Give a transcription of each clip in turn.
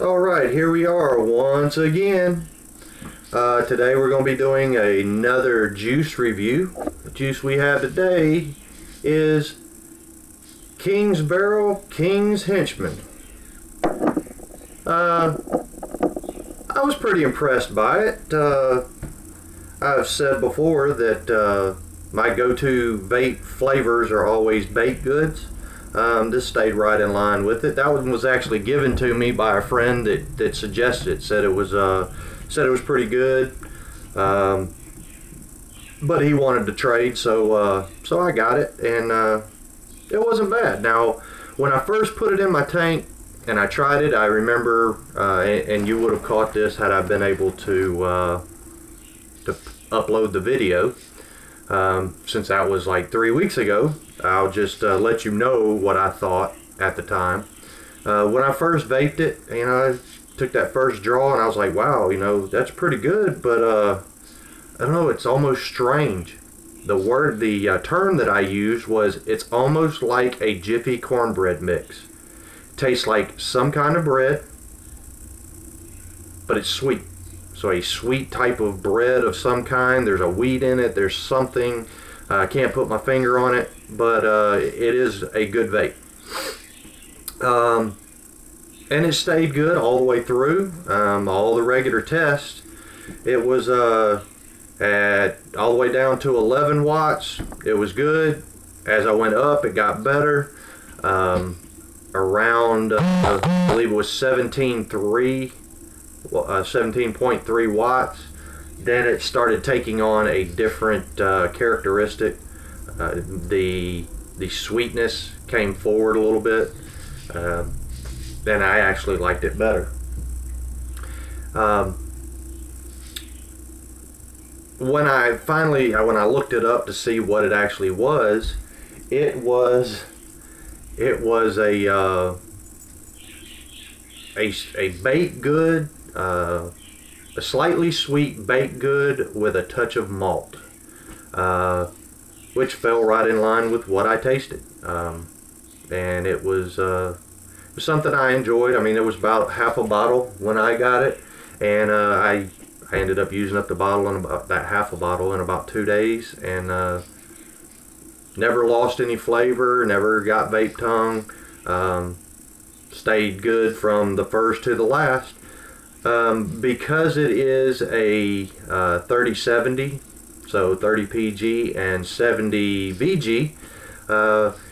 Alright, here we are once again. Today we're going to be doing another juice review. The juice we have today is King's Barrel King's Henchmen. I was pretty impressed by it. I've said before that my go-to vape flavors are always baked goods. This stayed right in line with it. That one was actually given to me by a friend that suggested it. Said it was pretty good, but he wanted to trade, so I got it, and it wasn't bad. Now, when I first put it in my tank and I tried it, I remember, and you would have caught this had I been able to upload the video. Since that was like 3 weeks ago, I'll just let you know what I thought at the time. When I first vaped it, I took that first draw and I was like, wow, that's pretty good, but I don't know, it's almost strange. The term that I used was, it's almost like a Jiffy cornbread mix. Tastes like some kind of bread, but it's sweet. So a sweet type of bread of some kind. There's a wheat in it. There's something. I can't put my finger on it, but it is a good vape. And it stayed good all the way through. All the regular tests. It was at all the way down to 11 watts. It was good. As I went up, it got better. Around, I believe it was 17.3 watts, then it started taking on a different characteristic. The sweetness came forward a little bit, and I actually liked it better. When I looked it up to see what it actually was, it was a baked good, a slightly sweet baked good with a touch of malt, which fell right in line with what I tasted, and it was something I enjoyed. I mean, it was about half a bottle when I got it, and I ended up using up the bottle in about that half a bottle in about 2 days, and never lost any flavor, never got vape tongue. Stayed good from the first to the last. Because it is a 30-70, so 30 PG and 70 VG,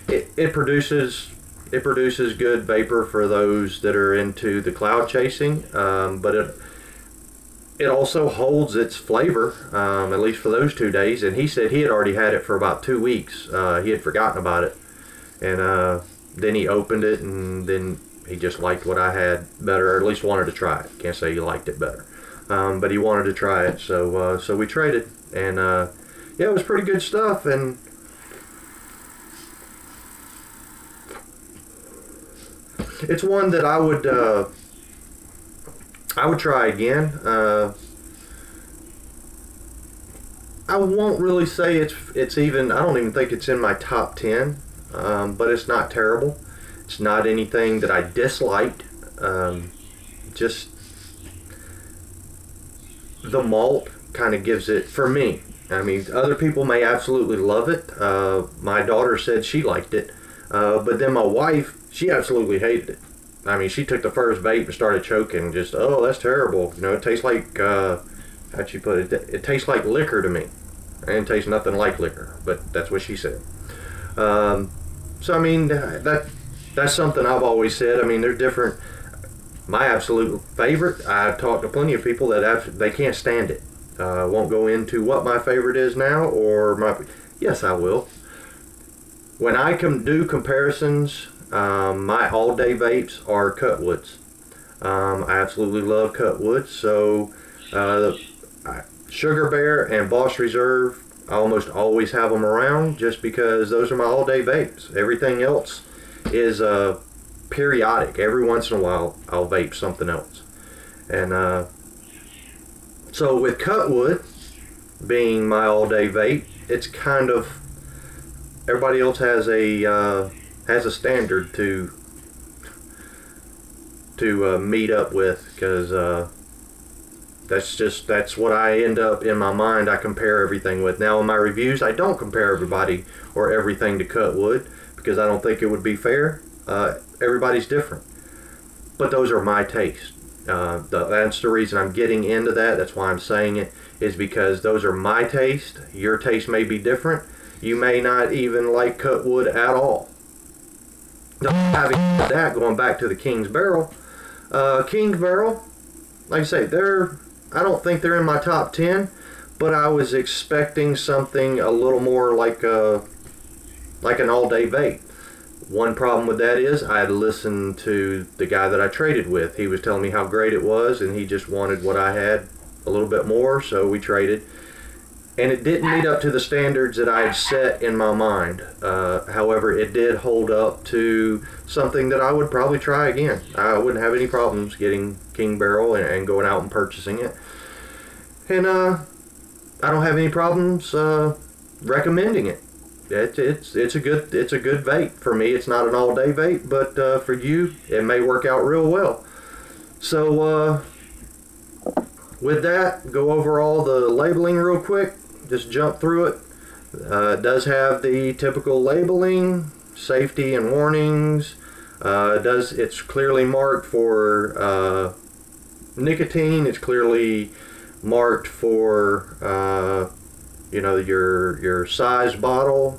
it produces good vapor for those that are into the cloud chasing, but it also holds its flavor, at least for those 2 days. And he said he had already had it for about 2 weeks. He had forgotten about it, and then he opened it, and then he just liked what I had better, or at least wanted to try it. Can't say he liked it better, but he wanted to try it, so we traded, and yeah, it was pretty good stuff. And it's one that I would try again. I won't really say it's even, I don't even think it's in my top 10, but it's not terrible. It's not anything that I disliked. Just the malt kind of gives it, for me. I mean, other people may absolutely love it. My daughter said she liked it, but then my wife, she absolutely hated it. I mean, she took the first vape and started choking. Just, oh, that's terrible. It tastes like, how'd she put it? It tastes like liquor to me. It didn't taste nothing like liquor, but that's what she said. So I mean, that's something I've always said. I mean, they're different. My absolute favorite, I've talked to plenty of people that they can't stand it. I won't go into what my favorite is now, yes, I will. When I do comparisons, my all-day vapes are Cutwoods. I absolutely love Cutwoods. So Sugar Bear and Boss Reserve, I almost always have them around, just because those are my all-day vapes. Everything else is periodic. Every once in a while I'll vape something else. And so with Cutwood being my all-day vape, it's kind of, everybody else has a standard to to meet up with, because that's what I end up in my mind. I compare everything with. Now in my reviews, I don't compare everybody or everything to cut wood, because I don't think it would be fair. Everybody's different, but those are my taste. That's the reason I'm getting into that. That's why I'm saying it, is because those are my taste. Your taste may be different. You may not even like cut wood at all. Having said that, going back to the King's Barrel, like I say, I don't think they're in my top 10, but I was expecting something a little more like an all-day vape. One problem with that is I had listened to the guy that I traded with. He was telling me how great it was, and he just wanted what I had a little bit more, so we traded. And it didn't meet up to the standards that I had set in my mind. However, it did hold up to something that I would probably try again. I wouldn't have any problems getting King Barrel and going out and purchasing it. And I don't have any problems recommending it. It's a good vape. For me, it's not an all-day vape, but for you, it may work out real well. So with that, go over all the labeling real quick. Just jump through it. It does have the typical labeling, safety and warnings. It's clearly marked for nicotine. It's clearly marked for your size bottle.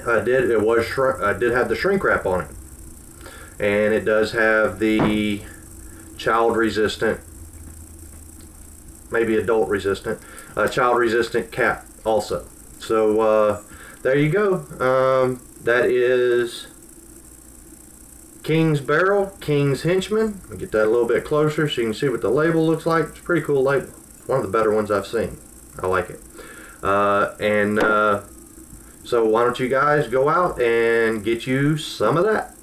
I did have the shrink wrap on it, and it does have the child resistant, maybe adult resistant, child resistant cap also. So there you go. That is King's Barrel, King's Henchmen. I'll get that a little bit closer so you can see what the label looks like. It's a pretty cool label. It's one of the better ones I've seen. I like it. So why don't you guys go out and get you some of that.